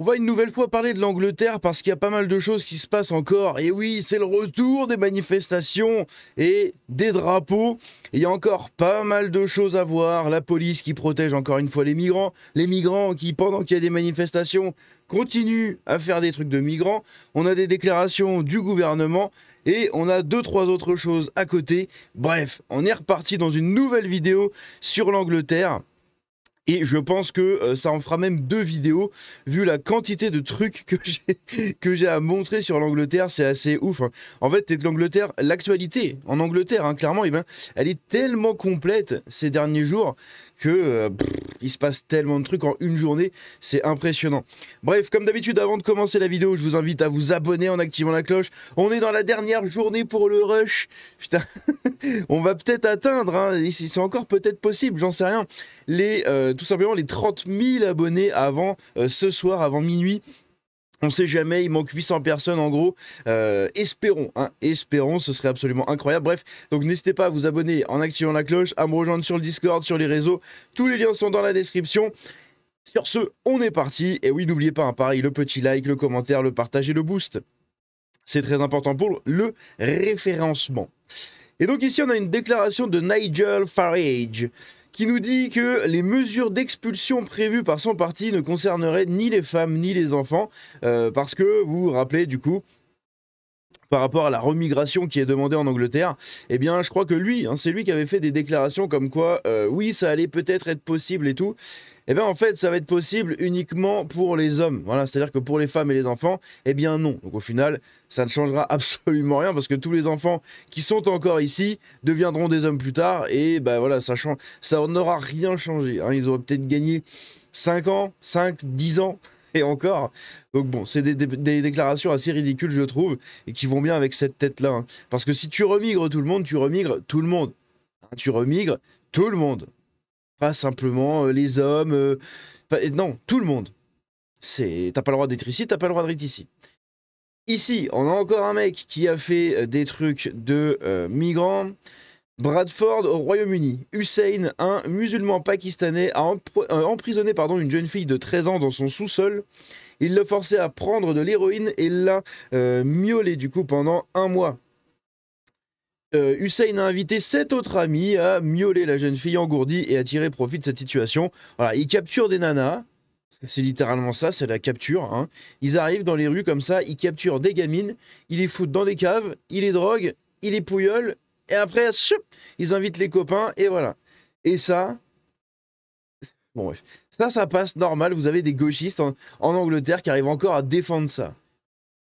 On va une nouvelle fois parler de l'Angleterre parce qu'il y a pas mal de choses qui se passent encore. Et oui, c'est le retour des manifestations et des drapeaux. Et il y a encore pas mal de choses à voir. La police qui protège encore une fois les migrants qui, pendant qu'il y a des manifestations, continuent à faire des trucs de migrants. On a des déclarations du gouvernement et on a deux, trois autres choses à côté. Bref, on est reparti dans une nouvelle vidéo sur l'Angleterre. Et je pense que ça en fera même deux vidéos, vu la quantité de trucs que j'ai à montrer sur l'Angleterre, c'est assez ouf. Hein. En fait, l'Angleterre, l'actualité en Angleterre, hein, clairement, eh ben, elle est tellement complète ces derniers jours que il se passe tellement de trucs en une journée, c'est impressionnant. Bref, comme d'habitude, avant de commencer la vidéo, je vous invite à vous abonner en activant la cloche. On est dans la dernière journée pour le rush. Putain, on va peut-être atteindre, hein, c'est encore peut-être possible, j'en sais rien, tout simplement les 30 000 abonnés avant ce soir, avant minuit. On sait jamais, il manque 800 personnes en gros. Espérons, hein, espérons, ce serait absolument incroyable. Bref, donc n'hésitez pas à vous abonner en activant la cloche, à me rejoindre sur le Discord, sur les réseaux. Tous les liens sont dans la description. Sur ce, on est parti. Et oui, n'oubliez pas, hein, pareil, le petit like, le commentaire, le partage et le boost. C'est très important pour le référencement. Et donc ici, on a une déclaration de Nigel Farage qui nous dit que les mesures d'expulsion prévues par son parti ne concerneraient ni les femmes ni les enfants, parce que, vous vous rappelez du coup, par rapport à la remigration qui est demandée en Angleterre, eh bien je crois que lui, hein, c'est lui qui avait fait des déclarations comme quoi, oui, ça allait peut-être être possible et tout. Eh bien en fait, ça va être possible uniquement pour les hommes. Voilà, c'est-à-dire que pour les femmes et les enfants, eh bien non. Donc au final, ça ne changera absolument rien parce que tous les enfants qui sont encore ici deviendront des hommes plus tard et ben voilà, ça n'aura rien changé. Hein. Ils auraient peut-être gagné 5 ans, 5, 10 ans et encore. Donc bon, c'est des déclarations assez ridicules, je trouve, et qui vont bien avec cette tête-là. Hein. Parce que si tu remigres tout le monde, tu remigres tout le monde. Hein, tu remigres tout le monde. Pas simplement les hommes. Non, tout le monde. T'as pas le droit d'être ici, t'as pas le droit d'être ici. Ici, on a encore un mec qui a fait des trucs de migrants. Bradford au Royaume-Uni. Hussein, un musulman pakistanais, a emprisonné une jeune fille de 13 ans dans son sous-sol. Il l'a forcée à prendre de l'héroïne et l'a miaulée du coup pendant 1 mois. Hussein a invité 7 autres amis à miauler la jeune fille engourdie et à tirer profit de cette situation. Voilà, il capture des nanas. C'est littéralement ça, c'est la capture. Hein. Ils arrivent dans les rues comme ça, ils capturent des gamines, ils les foutent dans des caves, ils les droguent, ils les pouillolent, et après, ils invitent les copains, et voilà. Et ça, bon bref, ça passe normal, vous avez des gauchistes en Angleterre qui arrivent encore à défendre ça.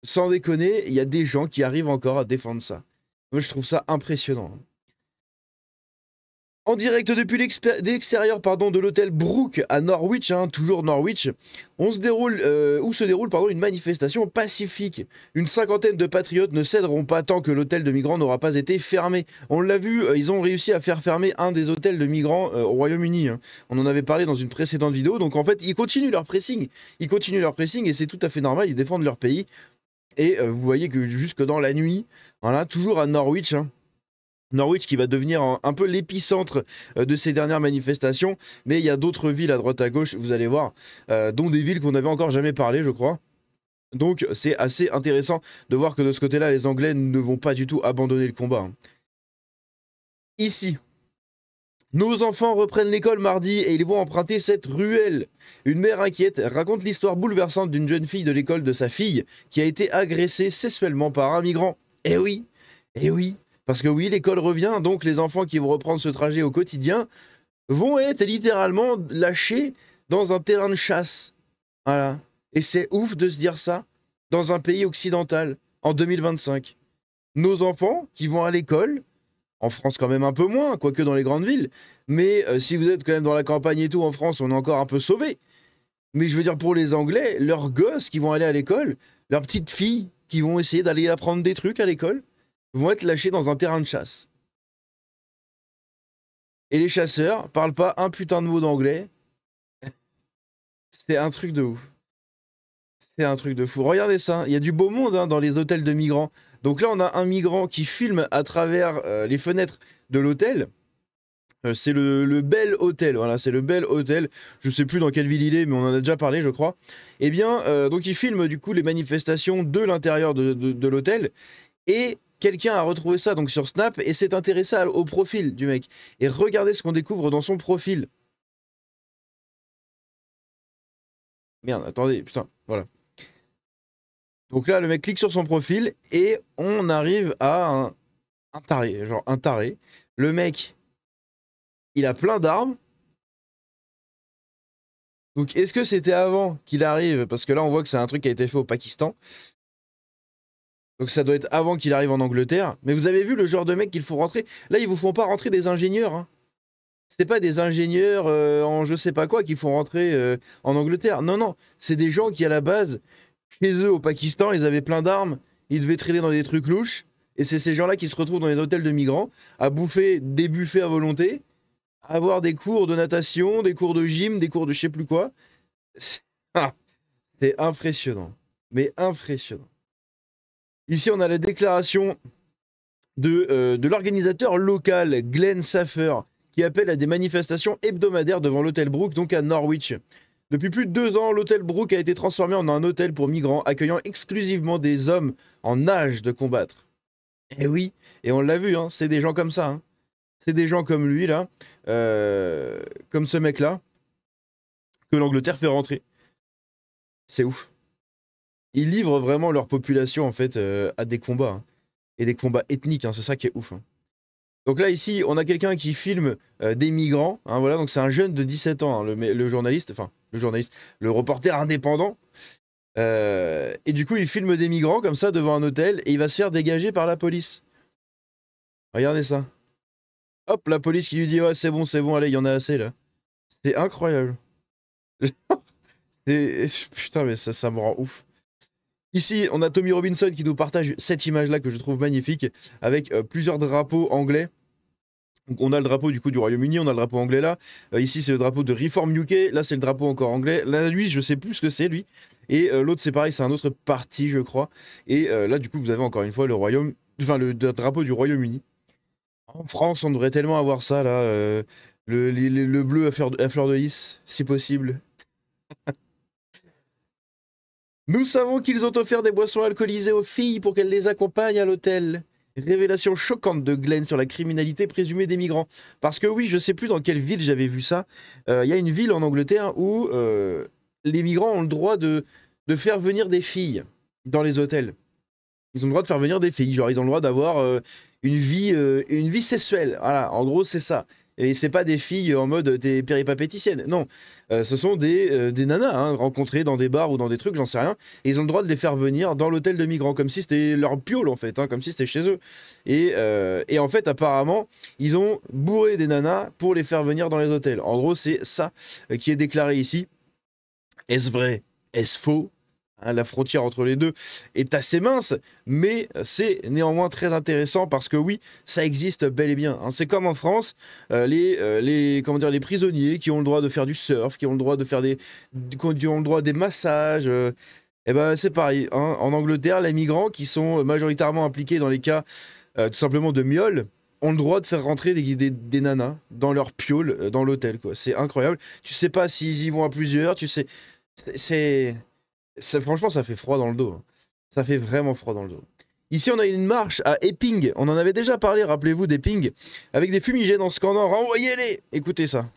Sans déconner, il y a des gens qui arrivent encore à défendre ça. Moi, je trouve ça impressionnant. En direct depuis l'extérieur de l'hôtel Brook à Norwich, hein, toujours Norwich, où se déroule une manifestation pacifique. Une cinquantaine de patriotes ne céderont pas tant que l'hôtel de migrants n'aura pas été fermé. On l'a vu, ils ont réussi à faire fermer un des hôtels de migrants au Royaume-Uni. Hein. On en avait parlé dans une précédente vidéo, donc en fait, ils continuent leur pressing. Ils continuent leur pressing et c'est tout à fait normal, ils défendent leur pays. Et vous voyez que jusque dans la nuit, voilà, toujours à Norwich, hein, Norwich qui va devenir un peu l'épicentre de ces dernières manifestations, mais il y a d'autres villes à droite à gauche, vous allez voir, dont des villes qu'on n'avait encore jamais parlé, je crois. Donc c'est assez intéressant de voir que de ce côté-là, les Anglais ne vont pas du tout abandonner le combat. Hein. Ici, nos enfants reprennent l'école mardi et ils vont emprunter cette ruelle. Une mère inquiète raconte l'histoire bouleversante d'une jeune fille de l'école de sa fille qui a été agressée sexuellement par un migrant. Eh oui, eh oui. Parce que oui, l'école revient, donc les enfants qui vont reprendre ce trajet au quotidien vont être littéralement lâchés dans un terrain de chasse. Voilà. Et c'est ouf de se dire ça dans un pays occidental en 2025. Nos enfants qui vont à l'école, en France quand même un peu moins, quoique dans les grandes villes, mais si vous êtes quand même dans la campagne et tout, en France, on est encore un peu sauvés. Mais je veux dire, pour les Anglais, leurs gosses qui vont aller à l'école, leurs petites filles qui vont essayer d'aller apprendre des trucs à l'école, vont être lâchés dans un terrain de chasse. Et les chasseurs parlent pas un putain de mot d'anglais. C'est un truc de ouf. C'est un truc de fou. Regardez ça, il y a du beau monde hein, dans les hôtels de migrants. Donc là, on a un migrant qui filme à travers les fenêtres de l'hôtel. C'est le Bel Hôtel, voilà, c'est le Bel Hôtel. Je sais plus dans quelle ville il est, mais on en a déjà parlé, je crois. Eh bien, donc il filme du coup les manifestations de l'intérieur de l'hôtel. Et quelqu'un a retrouvé ça donc sur Snap et s'est intéressé au profil du mec. Et regardez ce qu'on découvre dans son profil. Merde, attendez, putain, voilà. Donc là, le mec clique sur son profil et on arrive à un taré, genre un taré. Le mec, il a plein d'armes. Donc est-ce que c'était avant qu'il arrive? Parce que là, on voit que c'est un truc qui a été fait au Pakistan. Donc ça doit être avant qu'il arrive en Angleterre. Mais vous avez vu le genre de mec qu'il faut rentrer? Là, ils vous font pas rentrer des ingénieurs. Hein. C'est pas des ingénieurs en je sais pas quoi qui font rentrer en Angleterre. Non, non. C'est des gens qui, à la base, chez eux, au Pakistan, ils avaient plein d'armes. Ils devaient traîner dans des trucs louches. Et c'est ces gens-là qui se retrouvent dans les hôtels de migrants à bouffer des buffets à volonté, à avoir des cours de natation, des cours de gym, des cours de je sais plus quoi. C'est impressionnant. Mais impressionnant. Ici, on a la déclaration de l'organisateur local, Glenn Saffer, qui appelle à des manifestations hebdomadaires devant l'hôtel Brook, donc à Norwich. Depuis plus de 2 ans, l'hôtel Brook a été transformé en un hôtel pour migrants, accueillant exclusivement des hommes en âge de combattre. Et oui, et on l'a vu, hein, c'est des gens comme ça. Hein. C'est des gens comme lui, là, comme ce mec-là, que l'Angleterre fait rentrer. C'est ouf. Ils livrent vraiment leur population, en fait, à des combats. Hein. Et des combats ethniques, hein, c'est ça qui est ouf. Hein. Donc là, ici, on a quelqu'un qui filme des migrants. Hein, voilà, donc c'est un jeune de 17 ans, hein, le journaliste, le reporter indépendant. Et du coup, il filme des migrants comme ça devant un hôtel et il va se faire dégager par la police. Regardez ça. Hop, la police qui lui dit « Ouais, c'est bon, allez, il y en a assez, là. » C'est incroyable. Putain, mais ça me rend ouf. Ici, on a Tommy Robinson qui nous partage cette image-là que je trouve magnifique, avec plusieurs drapeaux anglais. Donc, on a le drapeau du coup du Royaume-Uni, on a le drapeau anglais là. Ici, c'est le drapeau de Reform UK. Là, c'est le drapeau encore anglais. Là, lui, je sais plus ce que c'est, lui. Et l'autre, c'est pareil, c'est un autre parti, je crois. Et là, du coup, vous avez encore une fois le drapeau du Royaume-Uni. En France, on devrait tellement avoir ça, là. Le bleu à fleur de lys, si possible. Nous savons qu'ils ont offert des boissons alcoolisées aux filles pour qu'elles les accompagnent à l'hôtel. Révélation choquante de Glenn sur la criminalité présumée des migrants. Parce que oui, je sais plus dans quelle ville j'avais vu ça. Il y a une ville en Angleterre où les migrants ont le droit de faire venir des filles dans les hôtels. Ils ont le droit de faire venir des filles. Genre, ils ont le droit d'avoir une vie sexuelle. Voilà, en gros, c'est ça. Et c'est pas des filles en mode des péripapéticiennes. Non, ce sont des nanas hein, rencontrées dans des bars ou dans des trucs, j'en sais rien. Et ils ont le droit de les faire venir dans l'hôtel de migrants, comme si c'était leur piole en fait, hein, comme si c'était chez eux. Et en fait, apparemment, ils ont bourré des nanas pour les faire venir dans les hôtels. En gros, c'est ça qui est déclaré ici. Est-ce vrai? Est-ce faux? Hein, la frontière entre les deux est assez mince, mais c'est néanmoins très intéressant parce que oui, ça existe bel et bien. Hein. C'est comme en France, les prisonniers qui ont le droit de faire du surf, qui ont le droit de faire qui ont le droit des massages. Et ben c'est pareil. Hein. En Angleterre, les migrants qui sont majoritairement impliqués dans les cas tout simplement de miel ont le droit de faire rentrer des nanas dans leur piole dans l'hôtel. C'est incroyable. Tu sais pas s'ils y vont à plusieurs. Tu sais, franchement, ça fait froid dans le dos. Hein. Ça fait vraiment froid dans le dos. Ici, on a une marche à Epping. On en avait déjà parlé, rappelez-vous, d'Epping. Avec des fumigènes en scandant « Renvoyez-les » Écoutez ça.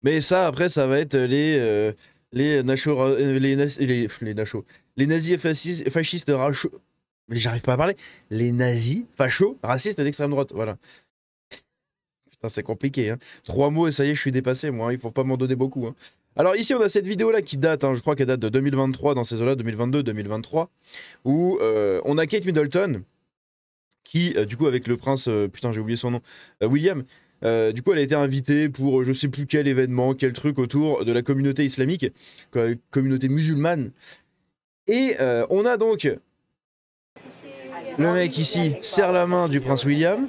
Mais ça, après, ça va être les nazis fascistes mais j'arrive pas à parler. Les nazis fachos racistes d'extrême droite, voilà. Putain, c'est compliqué, hein. 3 mots et ça y est, je suis dépassé, moi. Hein. Il faut pas m'en donner beaucoup. Hein. Alors ici, on a cette vidéo-là qui date, hein, je crois qu'elle date de 2023, dans ces eaux-là, 2022-2023, où on a Kate Middleton, qui, du coup, avec le prince, putain, j'ai oublié son nom, William, du coup, elle a été invitée pour je sais plus quel événement, quel truc autour de la communauté islamique, communauté musulmane. Et on a donc Le mec ici serre la main du prince William.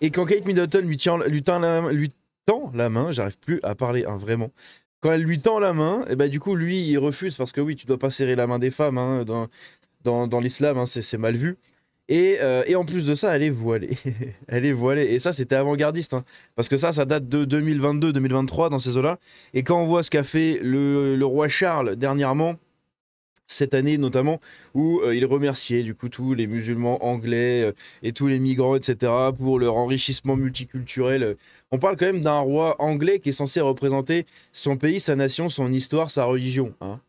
Et quand Kate Middleton lui tend la main, j'arrive plus à parler, hein, vraiment. Quand elle lui tend la main, et bah du coup lui il refuse parce que oui, tu dois pas serrer la main des femmes, hein, dans l'islam, hein, c'est mal vu. Et en plus de ça, elle est voilée. Elle est voilée. Et ça, c'était avant-gardiste, hein, parce que ça date de 2022-2023 dans ces eaux-là. Et quand on voit ce qu'a fait le roi Charles dernièrement, cette année notamment, où il remerciait du coup tous les musulmans anglais et tous les migrants, etc., pour leur enrichissement multiculturel. On parle quand même d'un roi anglais qui est censé représenter son pays, sa nation, son histoire, sa religion, hein.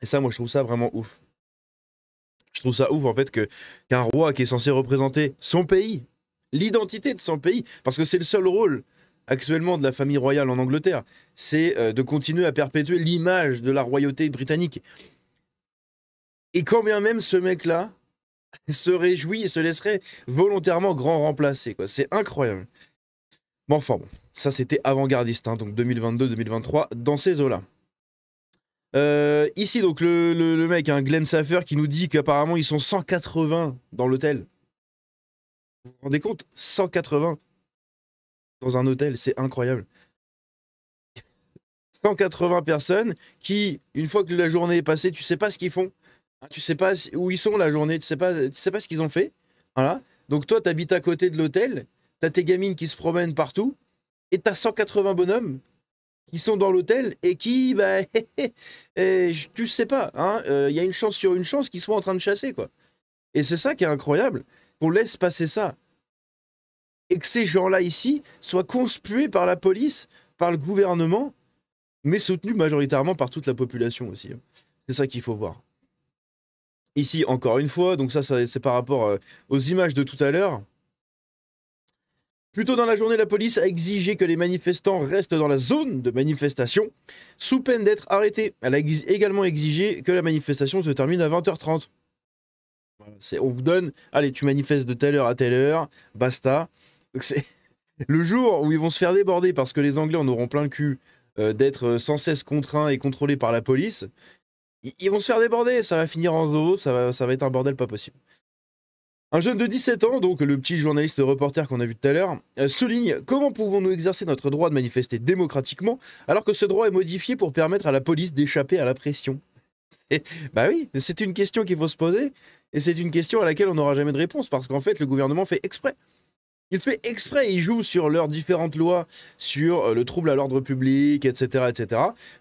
Et ça, moi, je trouve ça vraiment ouf. Je trouve ça ouf, en fait, qu'un roi qui est censé représenter son pays, l'identité de son pays, parce que c'est le seul rôle actuellement de la famille royale en Angleterre, c'est de continuer à perpétuer l'image de la royauté britannique. Et quand bien même ce mec-là se réjouit et se laisserait volontairement grand remplacer, quoi. C'est incroyable. Bon, enfin bon, ça c'était avant-gardiste, hein, donc 2022-2023, dans ces eaux-là. Ici, donc, le mec, hein, Glenn Saffer, qui nous dit qu'apparemment ils sont 180 dans l'hôtel. Vous vous rendez compte? 180 dans un hôtel, c'est incroyable. 180 personnes qui, une fois que la journée est passée, tu sais pas ce qu'ils font. Hein, tu sais pas où ils sont la journée, tu sais pas ce qu'ils ont fait. Voilà. Donc toi, t'habites à côté de l'hôtel, t'as tes gamines qui se promènent partout, et t'as 180 bonhommes qui sont dans l'hôtel et qui, bah, tu sais pas, hein, y a une chance sur une chance qu'ils soient en train de chasser, quoi. Et c'est ça qui est incroyable, qu'on laisse passer ça. Et que ces gens-là ici soient conspués par la police, par le gouvernement, mais soutenus majoritairement par toute la population aussi, hein. C'est ça qu'il faut voir. Ici, encore une fois, donc ça c'est par rapport aux images de tout à l'heure. Plus tôt dans la journée, la police a exigé que les manifestants restent dans la zone de manifestation, sous peine d'être arrêtés. Elle a également exigé que la manifestation se termine à 20h30. Voilà, on vous donne, allez, tu manifestes de telle heure à telle heure, basta. Donc c'est le jour où ils vont se faire déborder parce que les Anglais en auront plein le cul d'être sans cesse contraints et contrôlés par la police. Ils vont se faire déborder, ça va finir en zoo, ça va être un bordel pas possible. Un jeune de 17 ans, donc le petit journaliste reporter qu'on a vu tout à l'heure, souligne: comment pouvons-nous exercer notre droit de manifester démocratiquement alors que ce droit est modifié pour permettre à la police d'échapper à la pression? Bah oui, c'est une question qu'il faut se poser, et c'est une question à laquelle on n'aura jamais de réponse, parce qu'en fait le gouvernement fait exprès. Il fait exprès, il joue sur leurs différentes lois, sur le trouble à l'ordre public, etc.,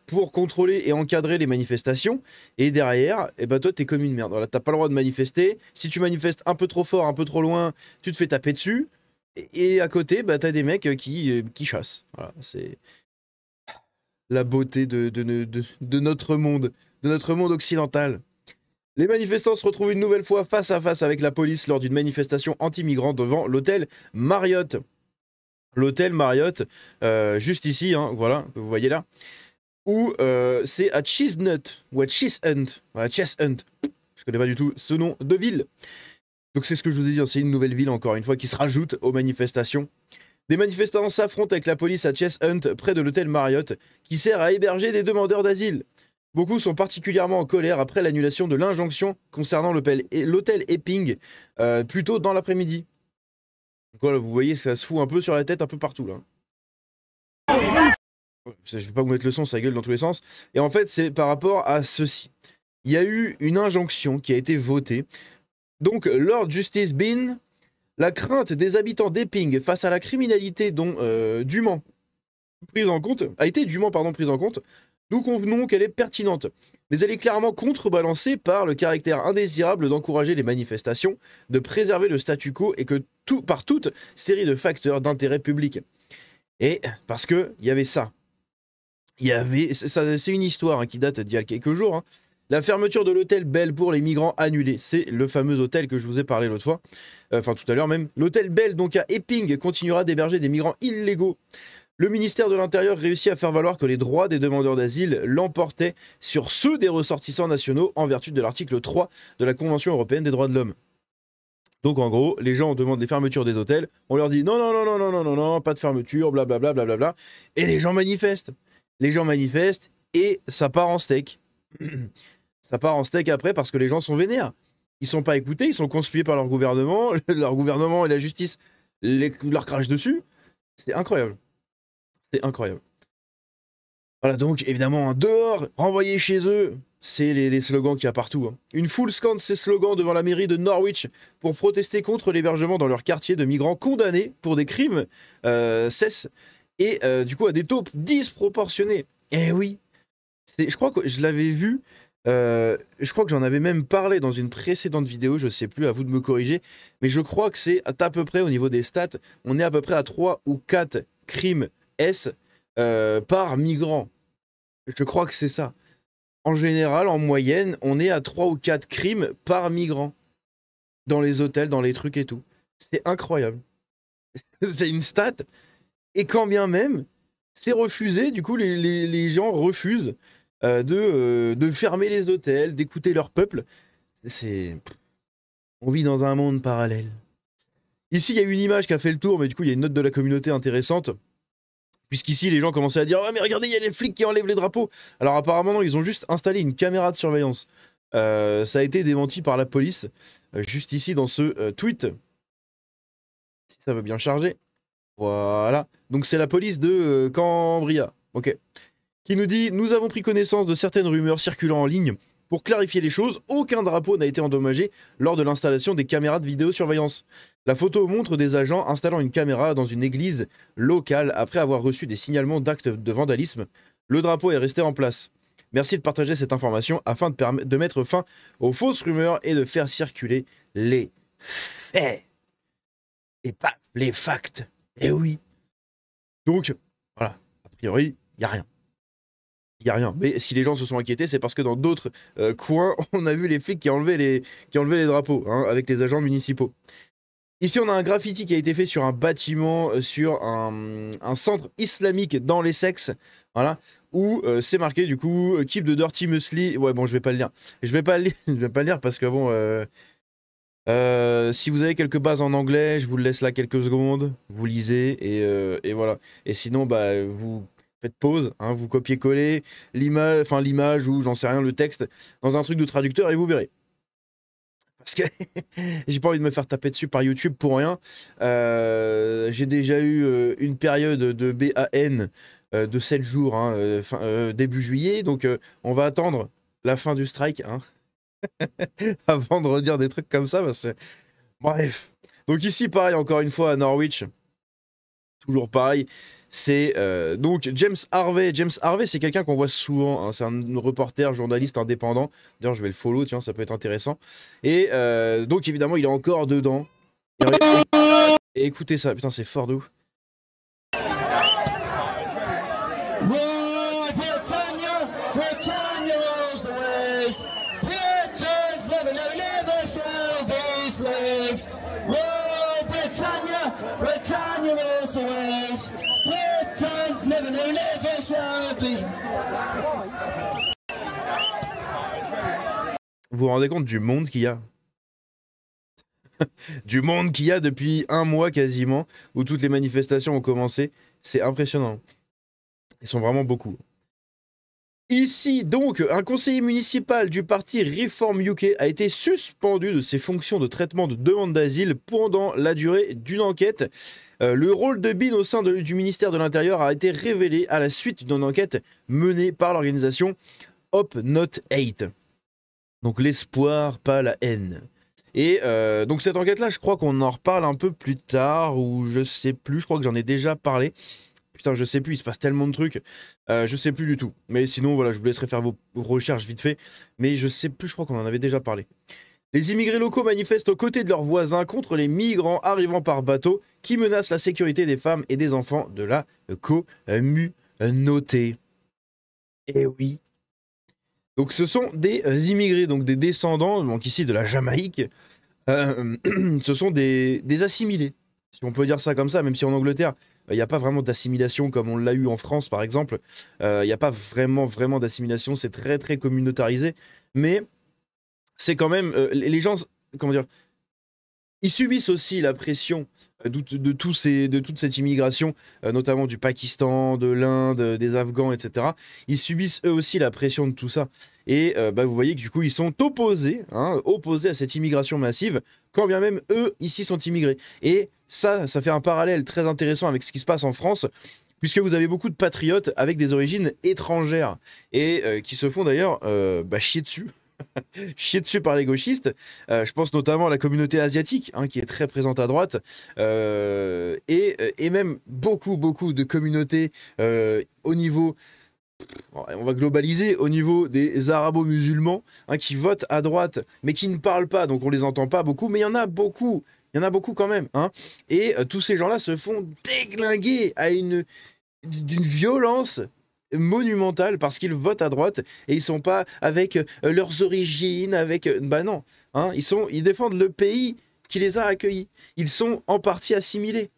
pour contrôler et encadrer les manifestations. Et derrière, eh ben toi, t'es comme une merde. Voilà, t'as pas le droit de manifester. Si tu manifestes un peu trop fort, un peu trop loin, tu te fais taper dessus. Et à côté, bah, t'as des mecs qui chassent. Voilà, c'est la beauté de notre monde occidental. Les manifestants se retrouvent une nouvelle fois face à face avec la police lors d'une manifestation anti-migrants devant l'hôtel Marriott. L'hôtel Marriott, juste ici, hein, voilà, que vous voyez là, où c'est à Chestnut, ou à Cheshunt, voilà, Cheshunt, je connais pas du tout ce nom de ville. Donc c'est ce que je vous ai dit, hein, c'est une nouvelle ville, encore une fois, qui se rajoute aux manifestations. Des manifestants s'affrontent avec la police à Cheshunt, près de l'hôtel Marriott, qui sert à héberger des demandeurs d'asile. Beaucoup sont particulièrement en colère après l'annulation de l'injonction concernant l'hôtel Epping plus tôt dans l'après-midi. Donc voilà, vous voyez, ça se fout un peu sur la tête un peu partout là. Je vais pas vous mettre le son, ça gueule dans tous les sens. Et en fait, c'est par rapport à ceci. Il y a eu une injonction qui a été votée. Donc, Lord Justice Bean, la crainte des habitants d'Epping face à la criminalité dont dûment prise en compte, a été dûment prise en compte. Nous convenons qu'elle est pertinente, mais elle est clairement contrebalancée par le caractère indésirable d'encourager les manifestations, de préserver le statu quo et que par toute série de facteurs d'intérêt public. Et parce que il y avait ça. C'est une histoire, hein, qui date d'il y a quelques jours, hein. La fermeture de l'hôtel Bell pour les migrants annulée. C'est le fameux hôtel que je vous ai parlé l'autre fois, enfin tout à l'heure même. L'hôtel Bell, donc à Epping, continuera d'héberger des migrants illégaux. Le ministère de l'Intérieur réussit à faire valoir que les droits des demandeurs d'asile l'emportaient sur ceux des ressortissants nationaux en vertu de l'article 3 de la Convention européenne des droits de l'homme. Donc en gros, les gens demandent les fermetures des hôtels, on leur dit non, non, non, non, non, non, non, non, pas de fermeture, blablabla, blablabla, et les gens manifestent. Les gens manifestent, et ça part en steak. Ça part en steak après parce que les gens sont vénères. Ils sont pas écoutés, ils sont conspués par leur gouvernement et la justice leur crache dessus. C'est incroyable. C'est incroyable. Voilà, donc évidemment, dehors, renvoyés chez eux, c'est les slogans qu'il y a partout. Hein. Une foule scande ces slogans devant la mairie de Norwich pour protester contre l'hébergement dans leur quartier de migrants condamnés pour des crimes cessent et du coup à des taupes disproportionnées. Eh oui, je crois que je l'avais vu, je crois que j'en avais même parlé dans une précédente vidéo, je sais plus, à vous de me corriger, mais je crois que c'est à peu près au niveau des stats, on est à peu près à 3 ou 4 crimes S par migrant. Je crois que c'est ça. En général, en moyenne, on est à 3 ou 4 crimes par migrant. Dans les hôtels, dans les trucs et tout. C'est incroyable. C'est une stat. Et quand bien même, c'est refusé. Du coup, les gens refusent de fermer les hôtels, d'écouter leur peuple. On vit dans un monde parallèle. Ici, il y a une image qui a fait le tour, mais du coup, il y a une note de la communauté intéressante. Puisqu'ici, les gens commençaient à dire « Oh, mais regardez, il y a les flics qui enlèvent les drapeaux !» Alors apparemment, non, ils ont juste installé une caméra de surveillance. Ça a été démenti par la police, juste ici dans ce tweet. Si ça veut bien charger. Voilà. Donc c'est la police de Cambria. Ok. Qui nous dit « Nous avons pris connaissance de certaines rumeurs circulant en ligne. Pour clarifier les choses, aucun drapeau n'a été endommagé lors de l'installation des caméras de vidéosurveillance. La photo montre des agents installant une caméra dans une église locale après avoir reçu des signalements d'actes de vandalisme. Le drapeau est resté en place. Merci de partager cette information afin de mettre fin aux fausses rumeurs et de faire circuler les faits. Et pas les facts. Eh oui. Donc, voilà. A priori, il n'y a rien. Il n'y a rien. Mais si les gens se sont inquiétés, c'est parce que dans d'autres coins, on a vu les flics qui enlevaient les drapeaux, hein, avec les agents municipaux. Ici, on a un graffiti qui a été fait sur un bâtiment, sur un centre islamique dans l'Essex, voilà, où c'est marqué, du coup, Keep the Dirty Muesli. Ouais, bon, je vais pas le lire. Je vais pas le lire parce que, bon, si vous avez quelques bases en anglais, je vous le laisse là quelques secondes, vous lisez, et voilà. Et sinon, bah, vous faites pause, hein, vous copiez-collez l'image ou j'en sais rien, le texte, dans un truc de traducteur et vous verrez. Parce que j'ai pas envie de me faire taper dessus par YouTube pour rien. J'ai déjà eu une période de BAN de 7 jours, hein, début juillet, donc on va attendre la fin du strike, hein, avant de redire des trucs comme ça. Parce que... Bref. Donc ici, pareil, encore une fois, à Norwich, toujours pareil. C'est donc James Harvey. James Harvey, c'est quelqu'un qu'on voit souvent. Hein, c'est un reporter, journaliste indépendant. D'ailleurs, je vais le follow, tiens, ça peut être intéressant. Et donc, évidemment, il est encore dedans. Et écoutez ça, putain, c'est fort de ouf. Vous vous rendez compte du monde qu'il y a? Du monde qu'il y a depuis un mois quasiment, où toutes les manifestations ont commencé. C'est impressionnant. Ils sont vraiment beaucoup. Ici, donc, un conseiller municipal du parti Reform UK a été suspendu de ses fonctions de traitement de demande d'asile pendant la durée d'une enquête. Le rôle de Bin au sein du ministère de l'Intérieur a été révélé à la suite d'une enquête menée par l'organisation Hope Not Hate. Donc l'espoir, pas la haine. Et donc cette enquête-là, je crois qu'on en reparle un peu plus tard, ou je sais plus, je crois que j'en ai déjà parlé. Putain, je sais plus, il se passe tellement de trucs, je sais plus du tout. Mais sinon, voilà, je vous laisserai faire vos recherches vite fait. Mais je sais plus, je crois qu'on en avait déjà parlé. Les immigrés locaux manifestent aux côtés de leurs voisins contre les migrants arrivant par bateau qui menacent la sécurité des femmes et des enfants de la communauté. Eh oui. Donc ce sont des immigrés, donc des descendants, donc ici de la Jamaïque. Ce sont des assimilés, si on peut dire ça comme ça, même si en Angleterre, il n'y a pas vraiment d'assimilation comme on l'a eu en France, par exemple. Il n'y a pas vraiment d'assimilation, c'est très, très communautarisé. Mais c'est quand même... les gens, comment dire, ils subissent aussi la pression de toute cette immigration, notamment du Pakistan, de l'Inde, des Afghans, etc. Ils subissent eux aussi la pression de tout ça. Et vous voyez que du coup, ils sont opposés, opposés à cette immigration massive, quand bien même eux, ici, sont immigrés. Et ça fait un parallèle très intéressant avec ce qui se passe en France, puisque vous avez beaucoup de patriotes avec des origines étrangères, et qui se font d'ailleurs chier dessus. Chier dessus par les gauchistes. Je pense notamment à la communauté asiatique, qui est très présente à droite, et même beaucoup de communautés au niveau, on va globaliser, au niveau des arabo-musulmans, qui votent à droite, mais qui ne parlent pas, donc on les entend pas beaucoup, mais il y en a beaucoup. Il y en a beaucoup quand même. Et tous ces gens-là se font déglinguer d'une violence monumentale parce qu'ils votent à droite et ils sont pas avec leurs origines, non, ils défendent le pays qui les a accueillis. Ils sont en partie assimilés.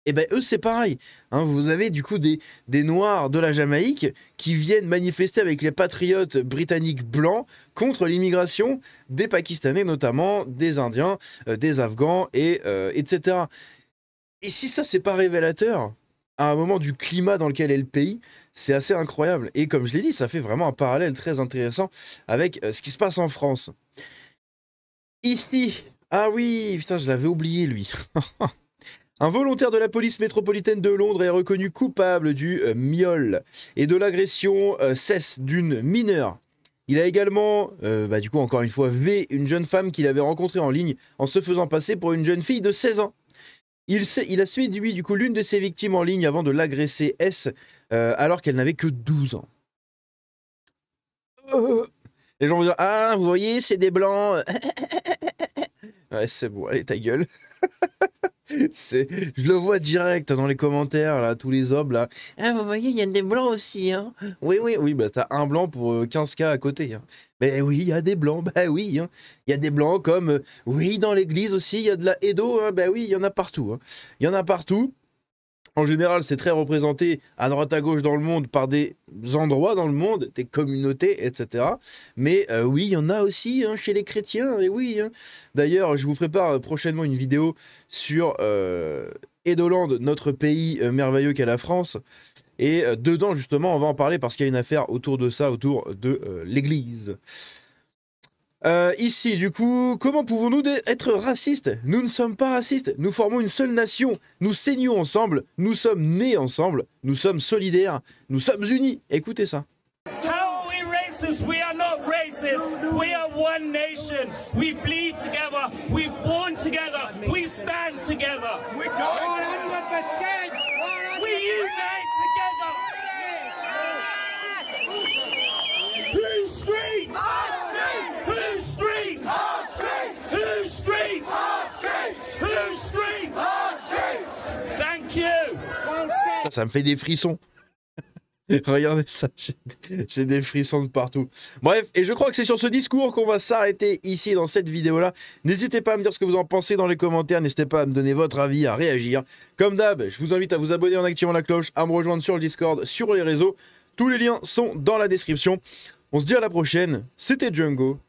Et eux c'est pareil. Vous avez du coup des Noirs de la Jamaïque qui viennent manifester avec les patriotes britanniques blancs contre l'immigration des Pakistanais notamment, des Indiens, des Afghans etc. Et si ça c'est pas révélateur à un moment du climat dans lequel est le pays, c'est assez incroyable. Et comme je l'ai dit, ça fait vraiment un parallèle très intéressant avec ce qui se passe en France. Ici, ah oui, putain, je l'avais oublié lui. Un volontaire de la police métropolitaine de Londres est reconnu coupable du miel et de l'agression cesse d'une mineure. Il a également, du coup, encore une fois, V, une jeune femme qu'il avait rencontrée en ligne en se faisant passer pour une jeune fille de 16 ans. Il a séduit du coup l'une de ses victimes en ligne avant de l'agresser S alors qu'elle n'avait que 12 ans. Les gens vont dire « Ah, vous voyez, c'est des blancs. » Ouais, c'est bon, allez, ta gueule. Je le vois direct dans les commentaires, là, tous les hommes, là. Ah, vous voyez, il y a des blancs aussi, Oui, t'as un blanc pour 15K à côté, Mais oui, il y a des blancs, oui, Il y a des blancs comme, oui, dans l'église aussi, il y a de la Edo, oui, il y en a partout, Il y en a partout. En général, c'est très représenté à droite à gauche dans le monde par des endroits dans le monde, des communautés, etc. Mais oui, il y en a aussi chez les chrétiens, et oui. D'ailleurs, je vous prépare prochainement une vidéo sur Edoland, notre pays merveilleux qu'est la France. Et dedans, justement, on va en parler parce qu'il y a une affaire autour de ça, autour de l'église. Ici, du coup, comment pouvons-nous être racistes? Nous ne sommes pas racistes, nous formons une seule nation, nous saignons ensemble, nous sommes nés ensemble, nous sommes solidaires, nous sommes unis. Écoutez ça. How are we racist? We are not racist. We are one nation. We bleed together. We born together. We stand together. We go 100%. We unite together. Who's street? Who's street? Who's street? Who's street? Thank you. Ça me fait des frissons. Regardez ça, j'ai des frissons de partout. Bref, et je crois que c'est sur ce discours qu'on va s'arrêter ici dans cette vidéo-là. N'hésitez pas à me dire ce que vous en pensez dans les commentaires, n'hésitez pas à me donner votre avis, à réagir. Comme d'hab, je vous invite à vous abonner en activant la cloche, à me rejoindre sur le Discord, sur les réseaux. Tous les liens sont dans la description. On se dit à la prochaine, c'était Django.